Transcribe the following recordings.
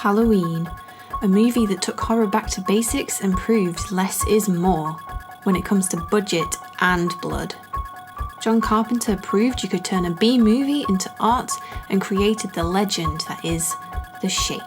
Halloween, a movie that took horror back to basics and proved less is more when it comes to budget and blood. John Carpenter proved you could turn a B movie into art and created the legend that is The Shape.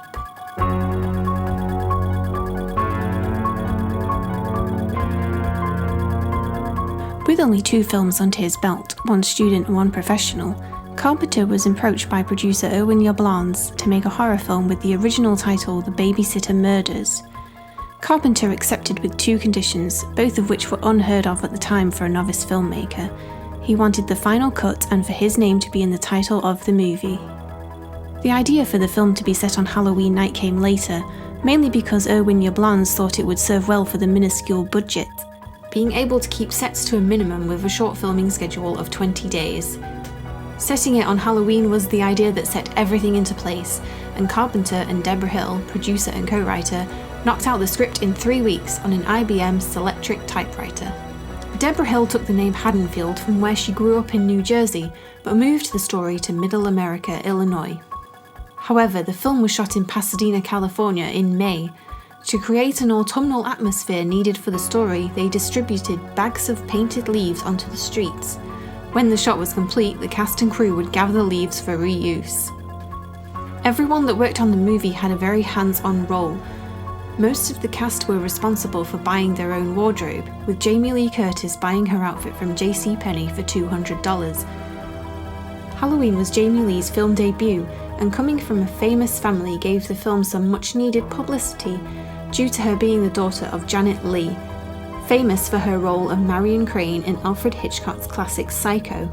With only 2 films under his belt, one student and one professional, Carpenter was approached by producer Erwin Yablans to make a horror film with the original title The Babysitter Murders. Carpenter accepted with 2 conditions, both of which were unheard of at the time for a novice filmmaker. He wanted the final cut and for his name to be in the title of the movie. The idea for the film to be set on Halloween night came later, mainly because Erwin Yablans thought it would serve well for the minuscule budget, being able to keep sets to a minimum with a short filming schedule of 20 days. Setting it on Halloween was the idea that set everything into place, and Carpenter and Deborah Hill, producer and co-writer, knocked out the script in 3 weeks on an IBM Selectric typewriter. Deborah Hill took the name Haddonfield from where she grew up in New Jersey, but moved the story to Middle America, Illinois. However, the film was shot in Pasadena, California in May. To create an autumnal atmosphere needed for the story, they distributed bags of painted leaves onto the streets. When the shot was complete, the cast and crew would gather the leaves for reuse. Everyone that worked on the movie had a very hands-on role. Most of the cast were responsible for buying their own wardrobe, with Jamie Lee Curtis buying her outfit from JCPenney for $200. Halloween was Jamie Lee's film debut, and coming from a famous family gave the film some much-needed publicity due to her being the daughter of Janet Leigh, famous for her role of Marion Crane in Alfred Hitchcock's classic Psycho.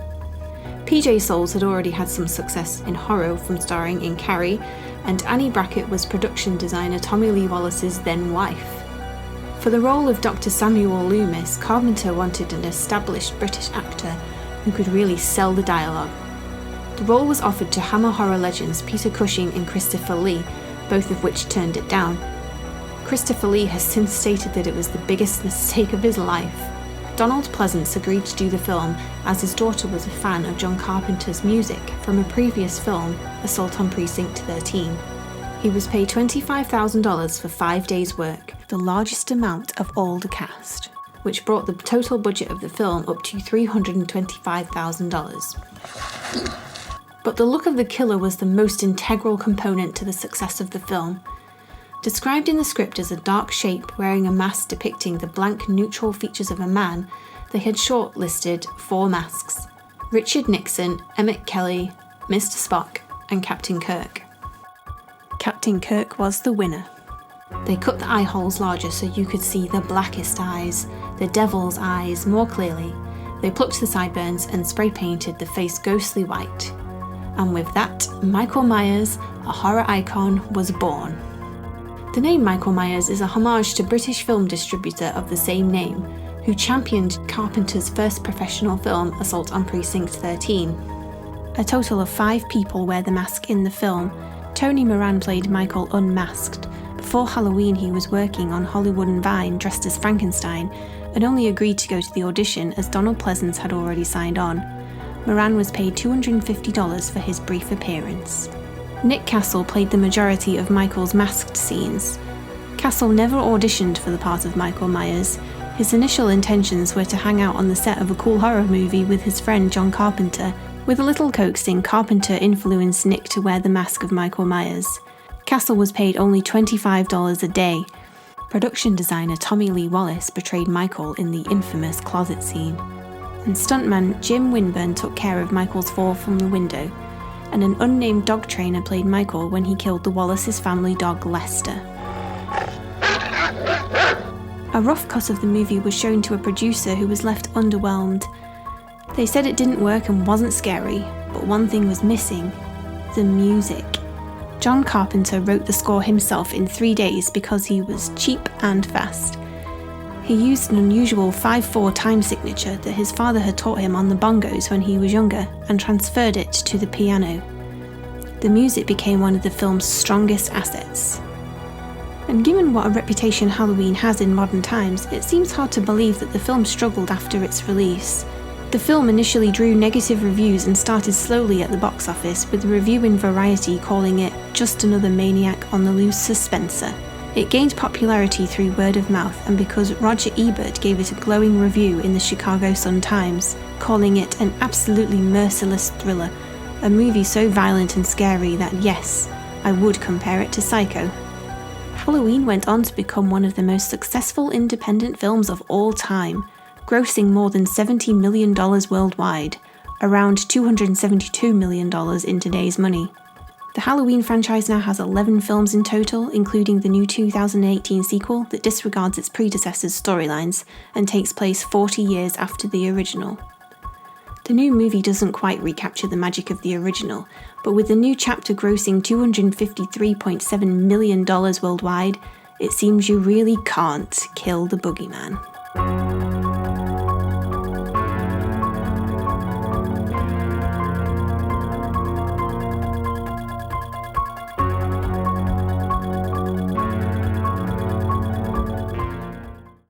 PJ Soles had already had some success in horror from starring in Carrie, and Annie Brackett was production designer Tommy Lee Wallace's then wife. For the role of Dr. Samuel Loomis, Carpenter wanted an established British actor who could really sell the dialogue. The role was offered to Hammer horror legends Peter Cushing and Christopher Lee, both of which turned it down. Christopher Lee has since stated that it was the biggest mistake of his life. Donald Pleasance agreed to do the film as his daughter was a fan of John Carpenter's music from a previous film, Assault on Precinct 13. He was paid $25,000 for 5 days' work, the largest amount of all the cast, which brought the total budget of the film up to $325,000. But the look of the killer was the most integral component to the success of the film. Described in the script as a dark shape wearing a mask depicting the blank neutral features of a man, they had shortlisted 4 masks: Richard Nixon, Emmett Kelly, Mr. Spock, and Captain Kirk. Captain Kirk was the winner. They cut the eye holes larger so you could see the blackest eyes, the devil's eyes, more clearly. They plucked the sideburns and spray painted the face ghostly white. And with that, Michael Myers, a horror icon, was born. The name Michael Myers is a homage to British film distributor of the same name, who championed Carpenter's first professional film, Assault on Precinct 13. A total of 5 people wear the mask in the film. Tony Moran played Michael unmasked. Before Halloween he was working on Hollywood and Vine dressed as Frankenstein, and only agreed to go to the audition as Donald Pleasance had already signed on. Moran was paid $250 for his brief appearance. Nick Castle played the majority of Michael's masked scenes. Castle never auditioned for the part of Michael Myers. His initial intentions were to hang out on the set of a cool horror movie with his friend John Carpenter. With a little coaxing, Carpenter influenced Nick to wear the mask of Michael Myers. Castle was paid only $25 a day. Production designer Tommy Lee Wallace portrayed Michael in the infamous closet scene. And stuntman Jim Winburn took care of Michael's fall from the window. And an unnamed dog trainer played Michael when he killed the Wallace's family dog Lester. A rough cut of the movie was shown to a producer who was left underwhelmed. They said it didn't work and wasn't scary, but one thing was missing: the music. John Carpenter wrote the score himself in 3 days because he was cheap and fast. He used an unusual 5/4 time signature that his father had taught him on the bongos when he was younger and transferred it to the piano. The music became one of the film's strongest assets. And given what a reputation Halloween has in modern times, it seems hard to believe that the film struggled after its release. The film initially drew negative reviews and started slowly at the box office, with a review in Variety calling it just another maniac on the loose suspenser. It gained popularity through word of mouth and because Roger Ebert gave it a glowing review in the Chicago Sun-Times, calling it an absolutely merciless thriller, a movie so violent and scary that yes, I would compare it to Psycho. Halloween went on to become one of the most successful independent films of all time, grossing more than $70 million worldwide, around $272 million in today's money. The Halloween franchise now has 11 films in total, including the new 2018 sequel that disregards its predecessors' storylines and takes place 40 years after the original. The new movie doesn't quite recapture the magic of the original, but with the new chapter grossing $253.7 million worldwide, it seems you really can't kill the boogeyman.